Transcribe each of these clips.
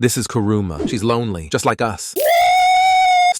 This is Kuruma. She's lonely, just like us.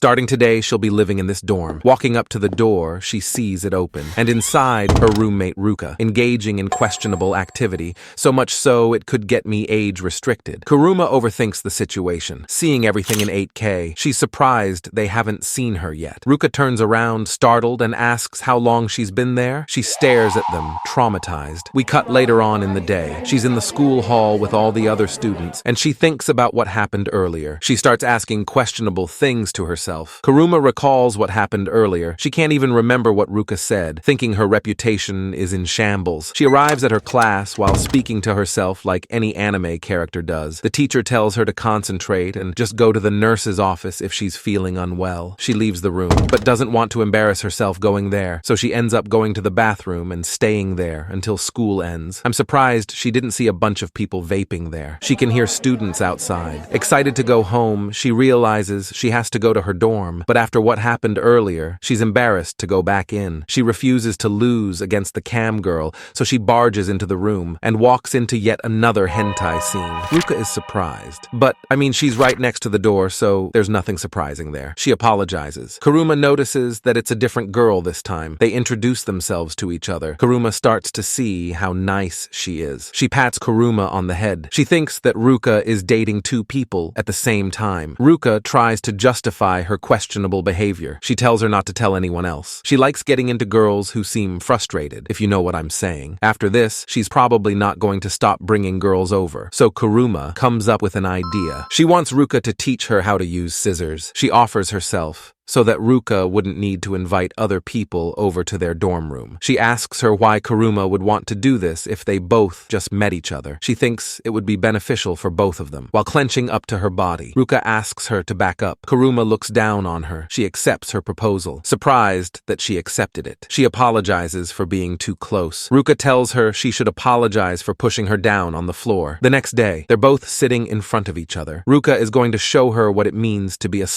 Starting today, she'll be living in this dorm. Walking up to the door, she sees it open. And inside, her roommate Ruka, engaging in questionable activity, so much so it could get me age-restricted. Kuruma overthinks the situation. Seeing everything in 8K, she's surprised they haven't seen her yet. Ruka turns around, startled, and asks how long she's been there. She stares at them, traumatized. We cut later on in the day. She's in the school hall with all the other students, and she thinks about what happened earlier. She starts asking questionable things to herself. Kuruma recalls what happened earlier. She can't even remember what Ruka said, thinking her reputation is in shambles. She arrives at her class while speaking to herself like any anime character does. The teacher tells her to concentrate and just go to the nurse's office if she's feeling unwell. She leaves the room, but doesn't want to embarrass herself going there, so she ends up going to the bathroom and staying there until school ends. I'm surprised she didn't see a bunch of people vaping there. She can hear students outside. Excited to go home, she realizes she has to go to her dorm, but after what happened earlier, she's embarrassed to go back in. She refuses to lose against the cam girl, so she barges into the room and walks into yet another hentai scene. Ruka is surprised, but she's right next to the door, so there's nothing surprising there. She apologizes. Kuruma notices that it's a different girl this time. They introduce themselves to each other. Kuruma starts to see how nice she is. She pats Kuruma on the head. She thinks that Ruka is dating two people at the same time. Ruka tries to justify her questionable behavior. She tells her not to tell anyone else. She likes getting into girls who seem frustrated, if you know what I'm saying. After this, she's probably not going to stop bringing girls over. So Kuruma comes up with an idea. She wants Ruka to teach her how to use scissors. She offers herself so that Ruka wouldn't need to invite other people over to their dorm room. She asks her why Kuruma would want to do this if they both just met each other. She thinks it would be beneficial for both of them. While clenching up to her body, Ruka asks her to back up. Kuruma looks down on her. She accepts her proposal, surprised that she accepted it. She apologizes for being too close. Ruka tells her she should apologize for pushing her down on the floor. The next day, they're both sitting in front of each other. Ruka is going to show her what it means to be a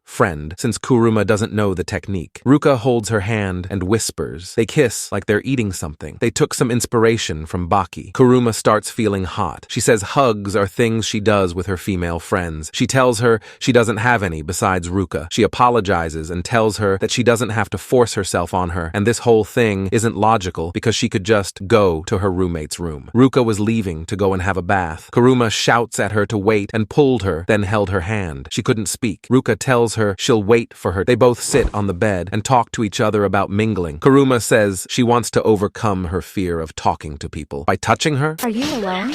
friend, since Kuruma doesn't know the technique. Ruka holds her hand and whispers. They kiss like they're eating something. They took some inspiration from Bocchi. Kuruma starts feeling hot. She says hugs are things she does with her female friends. She tells her she doesn't have any besides Ruka. She apologizes and tells her that she doesn't have to force herself on her, and this whole thing isn't logical because she could just go to her roommate's room. Ruka was leaving to go and have a bath. Kuruma shouts at her to wait and pulled her, then held her hand. She couldn't speak. Ruka tells her she'll wait for her. They both sit on the bed and talk to each other about mingling. Kuruma says she wants to overcome her fear of talking to people by touching her. Are you alone?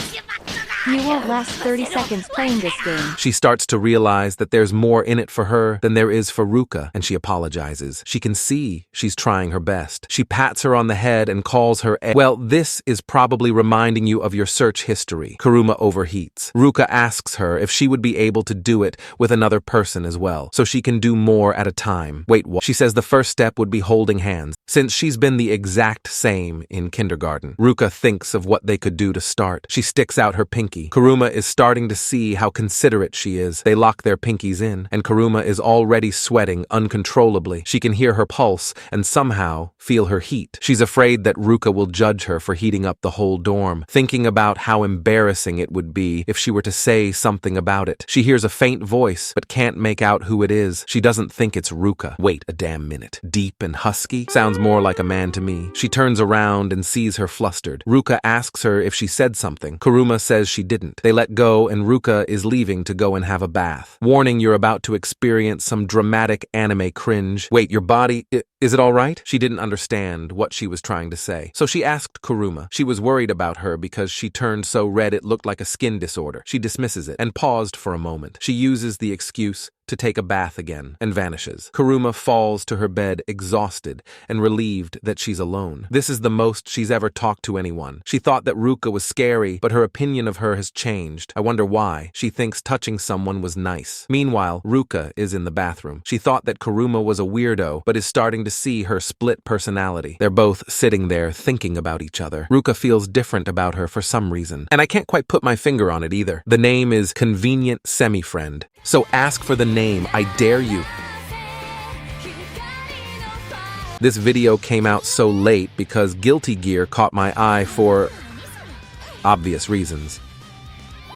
You won't last 30 seconds playing this game. She starts to realize that there's more in it for her than there is for Ruka, and she apologizes. She can see she's trying her best. She pats her on the head and calls her well, this is probably reminding you of your search history. Kuruma overheats. Ruka asks her if she would be able to do it with another person as well, so she can do more at a time. Wait, what? She says the first step would be holding hands, since she's been the exact same in kindergarten. Ruka thinks of what they could do to start. She sticks out her pinky. Kuruma is starting to see how considerate she is. They lock their pinkies in, and Kuruma is already sweating uncontrollably. She can hear her pulse and somehow feel her heat. She's afraid that Ruka will judge her for heating up the whole dorm, thinking about how embarrassing it would be if she were to say something about it. She hears a faint voice, but can't make out who it is. She doesn't think it's Ruka. Wait a damn minute. Deep and husky? Sounds more like a man to me. She turns around and sees her flustered. Ruka asks her if she said something. Kuruma says she didn't. They let go and Ruka is leaving to go and have a bath. Warning, you're about to experience some dramatic anime cringe. Wait, your body, is it all right? She didn't understand what she was trying to say. So she asked Kuruma. She was worried about her because she turned so red it looked like a skin disorder. She dismisses it and paused for a moment. She uses the excuse to take a bath again and vanishes. Kuruma falls to her bed exhausted and relieved that she's alone. This is the most she's ever talked to anyone. She thought that Ruka was scary, but her opinion of her has changed. I wonder why. She thinks touching someone was nice. Meanwhile, Ruka is in the bathroom. She thought that Kuruma was a weirdo, but is starting to see her split personality. They're both sitting there thinking about each other. Ruka feels different about her for some reason, and I can't quite put my finger on it either. The name is Convenient Semi-Friend. So ask for the name, I dare you. This video came out so late because Guilty Gear caught my eye for obvious reasons.